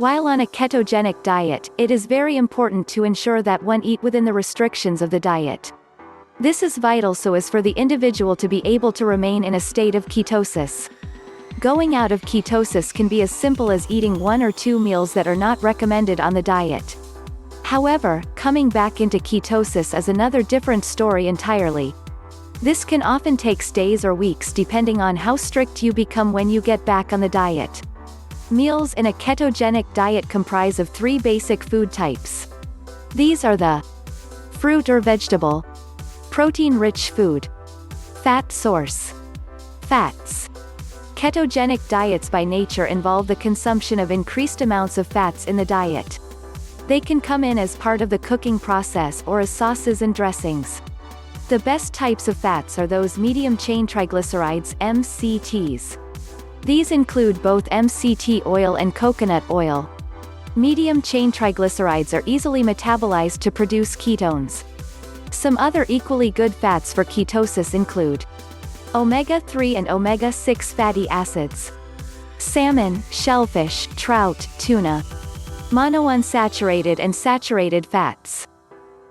While on a ketogenic diet, it is very important to ensure that one eat within the restrictions of the diet. This is vital so as for the individual to be able to remain in a state of ketosis. Going out of ketosis can be as simple as eating 1 or 2 meals that are not recommended on the diet. However, coming back into ketosis is another different story entirely. This can often take days or weeks depending on how strict you become when you get back on the diet. Meals in a ketogenic diet comprise of 3 basic food types. These are the fruit or vegetable, protein-rich food, fat source. Fats. Ketogenic diets by nature involve the consumption of increased amounts of fats in the diet. They can come in as part of the cooking process or as sauces and dressings. The best types of fats are those medium-chain triglycerides (MCTs). These include both MCT oil and coconut oil. Medium-chain triglycerides are easily metabolized to produce ketones. Some other equally good fats for ketosis include omega-3 and omega-6 fatty acids, salmon, shellfish, trout, tuna, monounsaturated and saturated fats,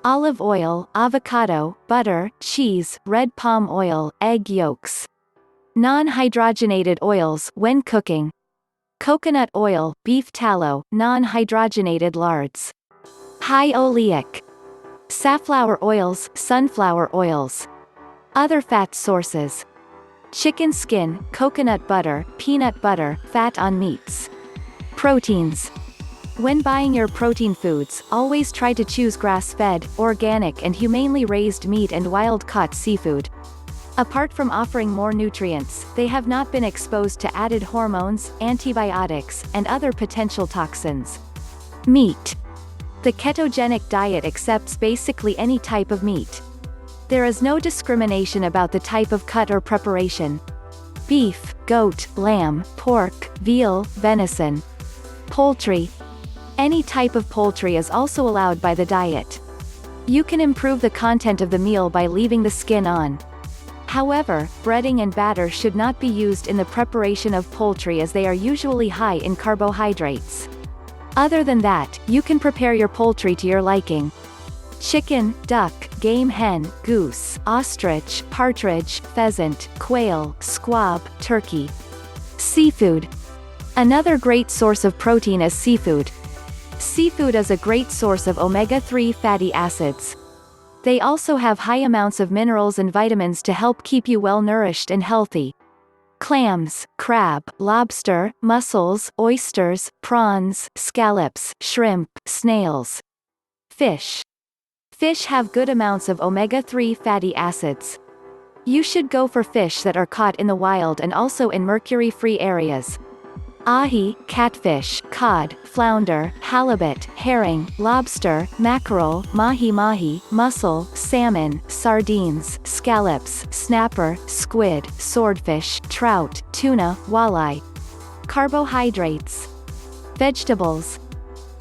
olive oil, avocado, butter, cheese, red palm oil, egg yolks, non-hydrogenated oils when cooking, coconut oil, beef tallow, non-hydrogenated lards, high oleic, safflower oils, sunflower oils. Other fat sources: chicken skin, coconut butter, peanut butter, fat on meats. Proteins. When buying your protein foods, always try to choose grass-fed, organic and humanely raised meat and wild-caught seafood. Apart from offering more nutrients, they have not been exposed to added hormones, antibiotics, and other potential toxins. Meat. The ketogenic diet accepts basically any type of meat. There is no discrimination about the type of cut or preparation. Beef, goat, lamb, pork, veal, venison. Poultry. Any type of poultry is also allowed by the diet. You can improve the content of the meal by leaving the skin on. However, breading and batter should not be used in the preparation of poultry as they are usually high in carbohydrates. Other than that, you can prepare your poultry to your liking. Chicken, duck, game hen, goose, ostrich, partridge, pheasant, quail, squab, turkey. Seafood. Another great source of protein is seafood. Seafood is a great source of omega-3 fatty acids. They also have high amounts of minerals and vitamins to help keep you well nourished and healthy. Clams, crab, lobster, mussels, oysters, prawns, scallops, shrimp, snails. Fish. Fish have good amounts of omega-3 fatty acids. You should go for fish that are caught in the wild and also in mercury-free areas. Ahi, catfish, cod, flounder, halibut, herring, lobster, mackerel, mahi-mahi, mussel, salmon, sardines, scallops, snapper, squid, swordfish, trout, tuna, walleye. Carbohydrates. Vegetables.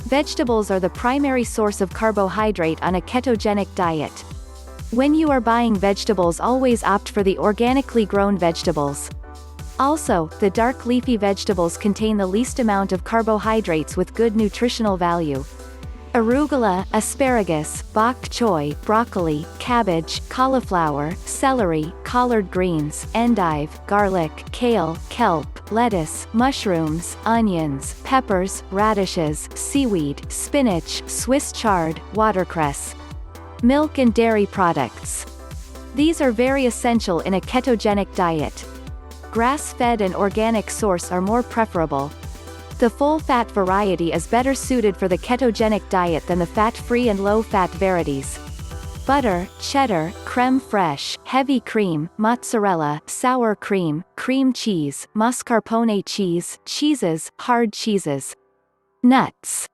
Vegetables are the primary source of carbohydrate on a ketogenic diet. When you are buying vegetables, always opt for the organically grown vegetables. Also, the dark leafy vegetables contain the least amount of carbohydrates with good nutritional value. Arugula, asparagus, bok choy, broccoli, cabbage, cauliflower, celery, collard greens, endive, garlic, kale, kelp, lettuce, mushrooms, onions, peppers, radishes, seaweed, spinach, Swiss chard, watercress. Milk and dairy products. These are very essential in a ketogenic diet. Grass-fed and organic source are more preferable. The full-fat variety is better suited for the ketogenic diet than the fat-free and low-fat varieties. Butter, cheddar, creme fraiche, heavy cream, mozzarella, sour cream, cream cheese, mascarpone cheese, cheeses, hard cheeses. Nuts.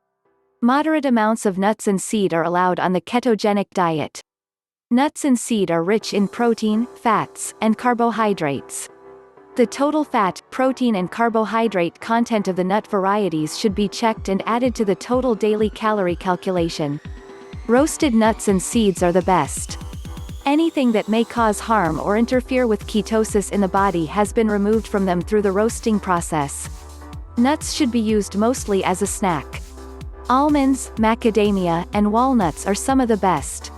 Moderate amounts of nuts and seed are allowed on the ketogenic diet. Nuts and seed are rich in protein, fats, and carbohydrates. The total fat, protein and carbohydrate content of the nut varieties should be checked and added to the total daily calorie calculation. Roasted nuts and seeds are the best. Anything that may cause harm or interfere with ketosis in the body has been removed from them through the roasting process. Nuts should be used mostly as a snack. Almonds, macadamia, and walnuts are some of the best.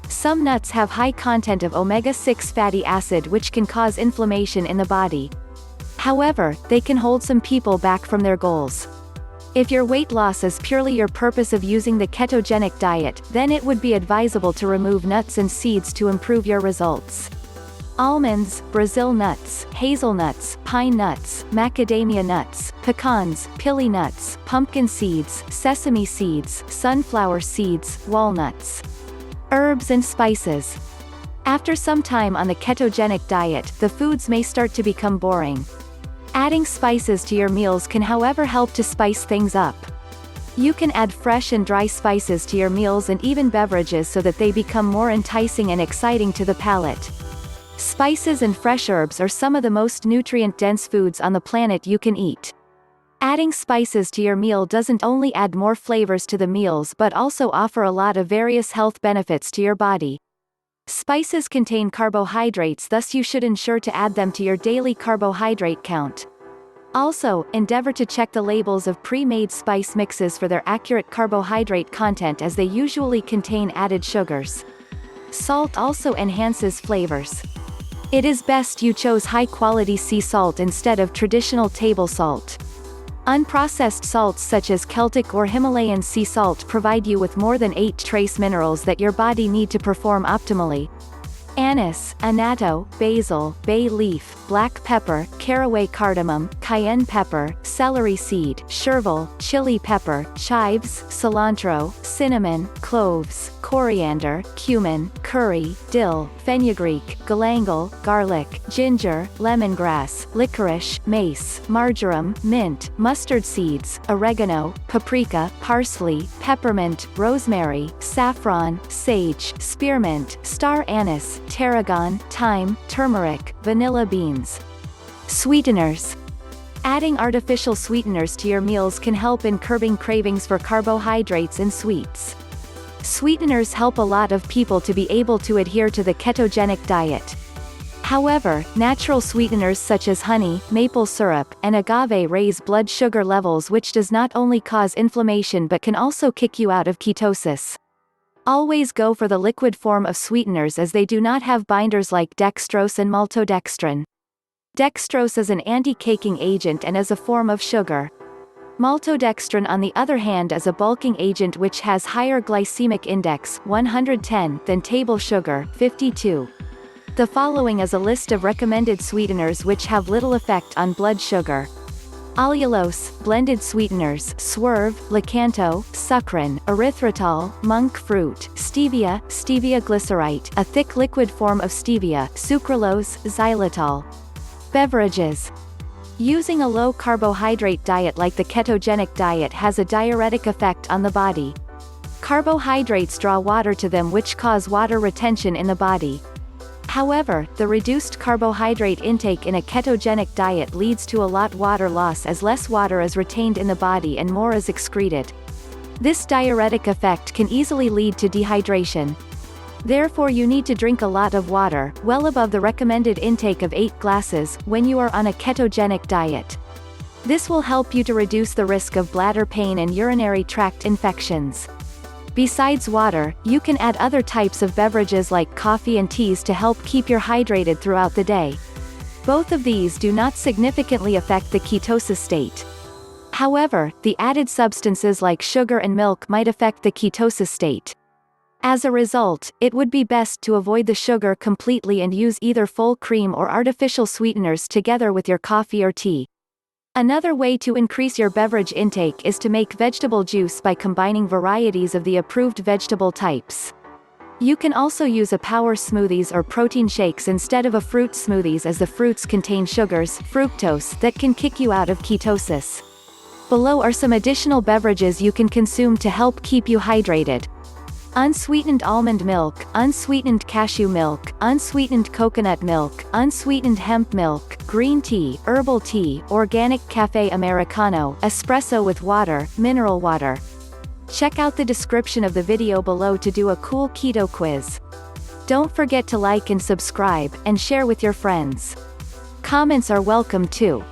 Some nuts have high content of omega-6 fatty acid which can cause inflammation in the body. However, they can hold some people back from their goals. If your weight loss is purely your purpose of using the ketogenic diet, then it would be advisable to remove nuts and seeds to improve your results. Almonds, Brazil nuts, hazelnuts, pine nuts, macadamia nuts, pecans, pili nuts, pumpkin seeds, sesame seeds, sunflower seeds, walnuts. Herbs and spices. After some time on the ketogenic diet, the foods may start to become boring. Adding spices to your meals can however help to spice things up. You can add fresh and dry spices to your meals and even beverages so that they become more enticing and exciting to the palate. Spices and fresh herbs are some of the most nutrient-dense foods on the planet you can eat. Adding spices to your meal doesn't only add more flavors to the meals but also offer a lot of various health benefits to your body. Spices contain carbohydrates, thus you should ensure to add them to your daily carbohydrate count. Also, endeavor to check the labels of pre-made spice mixes for their accurate carbohydrate content as they usually contain added sugars. Salt also enhances flavors. It is best you chose high-quality sea salt instead of traditional table salt. Unprocessed salts such as Celtic or Himalayan sea salt provide you with more than 8 trace minerals that your body need to perform optimally. Anise, annatto, basil, bay leaf, black pepper, caraway cardamom, cayenne pepper, celery seed, chervil, chili pepper, chives, cilantro, cinnamon, cloves, coriander, cumin, curry, dill, fenugreek, galangal, garlic, ginger, lemongrass, licorice, mace, marjoram, mint, mustard seeds, oregano, paprika, parsley, peppermint, rosemary, saffron, sage, spearmint, star anise, tarragon, thyme, turmeric, vanilla beans. Sweeteners. Adding artificial sweeteners to your meals can help in curbing cravings for carbohydrates and sweets. Sweeteners help a lot of people to be able to adhere to the ketogenic diet. However, natural sweeteners such as honey, maple syrup, and agave raise blood sugar levels, which does not only cause inflammation but can also kick you out of ketosis. Always go for the liquid form of sweeteners as they do not have binders like dextrose and maltodextrin. Dextrose is an anti-caking agent and is a form of sugar. Maltodextrin on the other hand is a bulking agent which has higher glycemic index, 110, than table sugar, 52. The following is a list of recommended sweeteners which have little effect on blood sugar. Allulose, blended sweeteners, swerve, lakanto, sucrin, erythritol, monk fruit, stevia, stevia glycerite, a thick liquid form of stevia, sucralose, xylitol. Beverages. Using a low-carbohydrate diet like the ketogenic diet has a diuretic effect on the body. Carbohydrates draw water to them which cause water retention in the body. However, the reduced carbohydrate intake in a ketogenic diet leads to a lot water loss as less water is retained in the body and more is excreted. This diuretic effect can easily lead to dehydration. Therefore you need to drink a lot of water, well above the recommended intake of 8 glasses, when you are on a ketogenic diet. This will help you to reduce the risk of bladder pain and urinary tract infections. Besides water, you can add other types of beverages like coffee and teas to help keep you hydrated throughout the day. Both of these do not significantly affect the ketosis state. However, the added substances like sugar and milk might affect the ketosis state. As a result, it would be best to avoid the sugar completely and use either full cream or artificial sweeteners together with your coffee or tea. Another way to increase your beverage intake is to make vegetable juice by combining varieties of the approved vegetable types. You can also use a power smoothies or protein shakes instead of a fruit smoothies as the fruits contain sugars, fructose, that can kick you out of ketosis. Below are some additional beverages you can consume to help keep you hydrated. Unsweetened almond milk, unsweetened cashew milk, unsweetened coconut milk, unsweetened hemp milk, green tea, herbal tea, organic cafe americano, espresso with water, mineral water. Check out the description of the video below to do a cool keto quiz. Don't forget to like and subscribe, and share with your friends. Comments are welcome too.